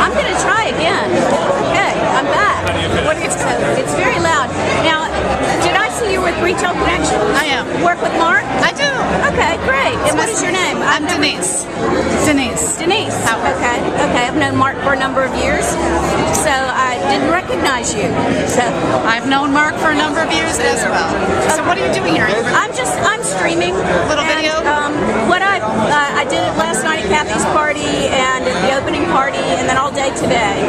I'm going to try again. Okay, I'm back. So it's very loud. Now, did I see you with Retail Connection? I am. Work with Mark? I do. Okay, great. And what is your name? I'm Denise. Denise. Denise. Okay. Okay. I've known Mark for a number of years, so I didn't recognize you. So I've known Mark for a number of years as well. So what are you doing here? I'm streaming. Little video? What I did it last night at Kathy's party and at the opening party, and then all day today.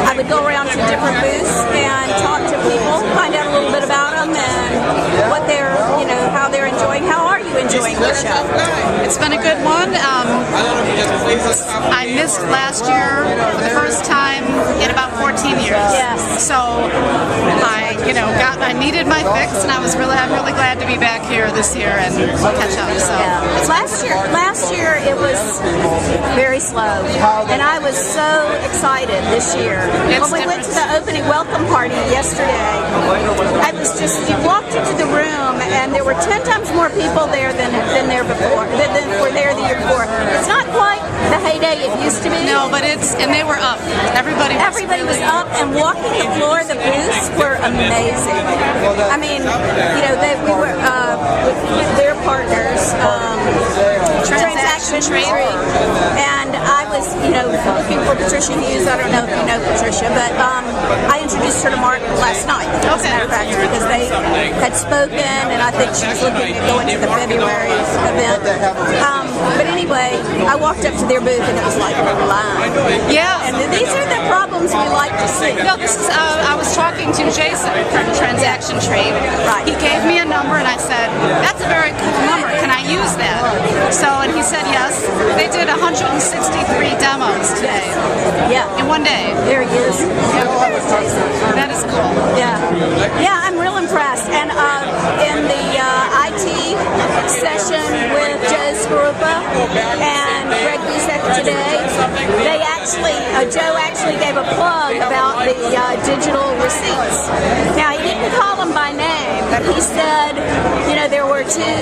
I would go around to different booths and talk to people, find out a little bit about them and what they're, how they're enjoying. How are you enjoying the show? It's been a good one. I missed last year for the first time in about 14 years. Yes. So I needed my fix, and I'm really glad to be back here this year and catch up. So yeah. Last year it was very slow, and I was so excited this year. When we went to the opening welcome party yesterday, I was just, you walked into the room and there were 10 times more people there than there before, than were there the year before. It's not quite the heyday it used to be. No, but and they were up. Everybody was up, and walking the floor, the booths were amazing. I mean, we were with their partners, Transaction Trade, and I was, looking for Patricia Hughes. I don't know if you know Patricia, but I introduced her to Mark last night, as a matter of fact, because they had spoken, and I think she was looking at going to the February event. But anyway, I walked up to their booth, and it was like a line. Yeah. And these are the problems we like to see. No, this is, I was talking to Jason from Transaction Trade. Right. He gave me a number, and I said, that's a very cool number. Can I use that? So, and he said yes. They did 163 demos today. Yeah. In one day. There he is. That is cool. Yeah. Yeah, I'm real impressed. And in the IT session with Joe Skorupa and Greg Busek today, Joe actually gave a plug about the digital receipts. Now, he didn't call them by name, but he said, there were two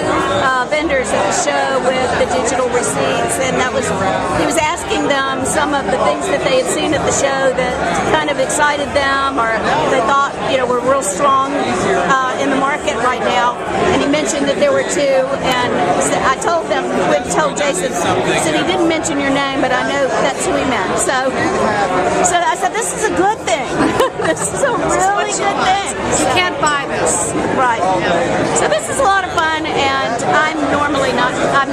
vendors at the show with the digital receipts, and he was asking them some of the things that they had seen at the show that kind of excited them, or they thought, were real strong in the market right now. And he mentioned that there were two, and I told them, told Jason, he said he didn't mention your name, but I know that's who he meant. So I said, this is a good thing. This is a really good thing. You can't buy this. Right. So this is a lot of fun, and I'm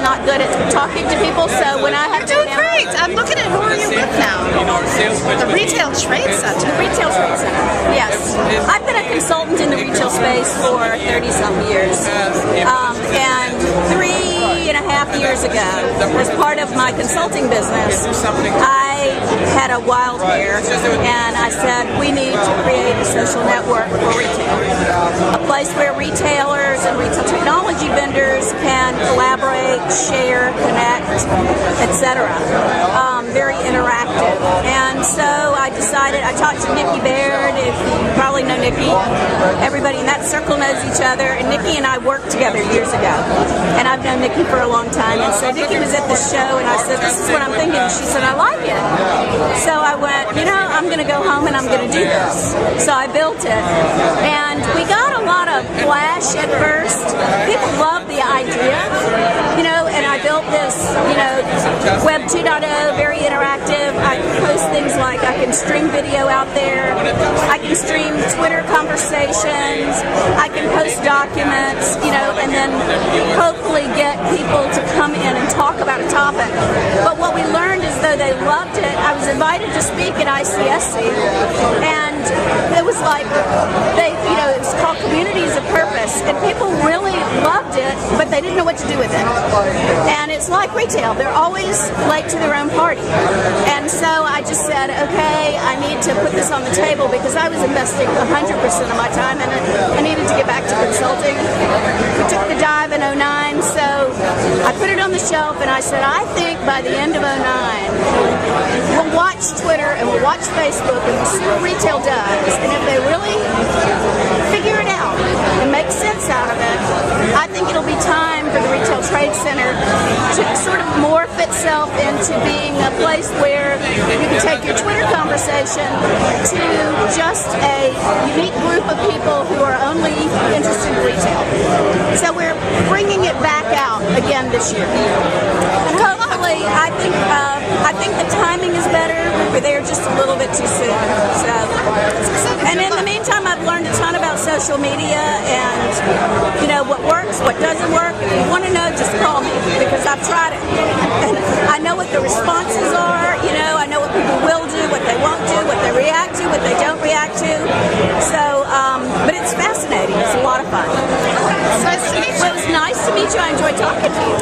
not good at talking to people, so when I have You're doing great. I'm looking at who are you with now? The Retail Trade Center. The Retail Trade Center, yes. I've been a consultant in the retail space for 30-some years, and 3.5 years ago, as part of my consulting business, I had a wild hair, and I said, we need to create a social network for retail, a place where retailers and retail technology vendors can collaborate, share, connect, etc. Very interactive. And so I decided, I talked to Nikki Baird, if you probably know Nikki. Everybody in that circle knows each other, and Nikki and I worked together years ago. And I've known Nikki for a long time. And so Nikki was at the show, and I said, this is what I'm thinking. She said, I like it. So I went, I'm going to go home and I'm going to do this. So I built it. And we got a lot of flash at first. People love the idea, and I built this, Web 2.0, very interactive. I can post things like I can stream video out there. I can stream Twitter conversations. I can post documents, and then hopefully get people to come in and talk about a topic. But what we learned is, though they loved it, I was invited to speak at ICSC, and it was like, it was called Communities of Purpose, and people really loved it, but they didn't know what to do with it. And it's like retail. They're always late to their own party. And so I just said, okay, I need to put this on the table, because I was investing 100% of my time in it. I needed to get back to consulting. We took the dive in 2009, so I put it on the shelf, and I said, I think by the end of 2009, we'll watch Twitter and we'll watch Facebook and we'll see what retail does. And if they really figure it out and make sense out of it, I think it'll be time for the Retail Trade Center to sort of morph itself into being a place where you can take your Twitter conversation to just a unique group of people who are only interested in retail. So we're bringing it back out again this year. And hopefully, I think the timing is better. We're there just a little bit too soon. So, and in the meantime, I've learned a ton about social media and what works, what doesn't work. If you want to know, just call me because I've tried it. And I know what the responses are. I know what people will do, what they won't do, what they react to, what they don't react to. So, but it's fascinating. It's a lot of fun. It's nice to meet you. Well, it was nice to meet you. I enjoyed talking to you.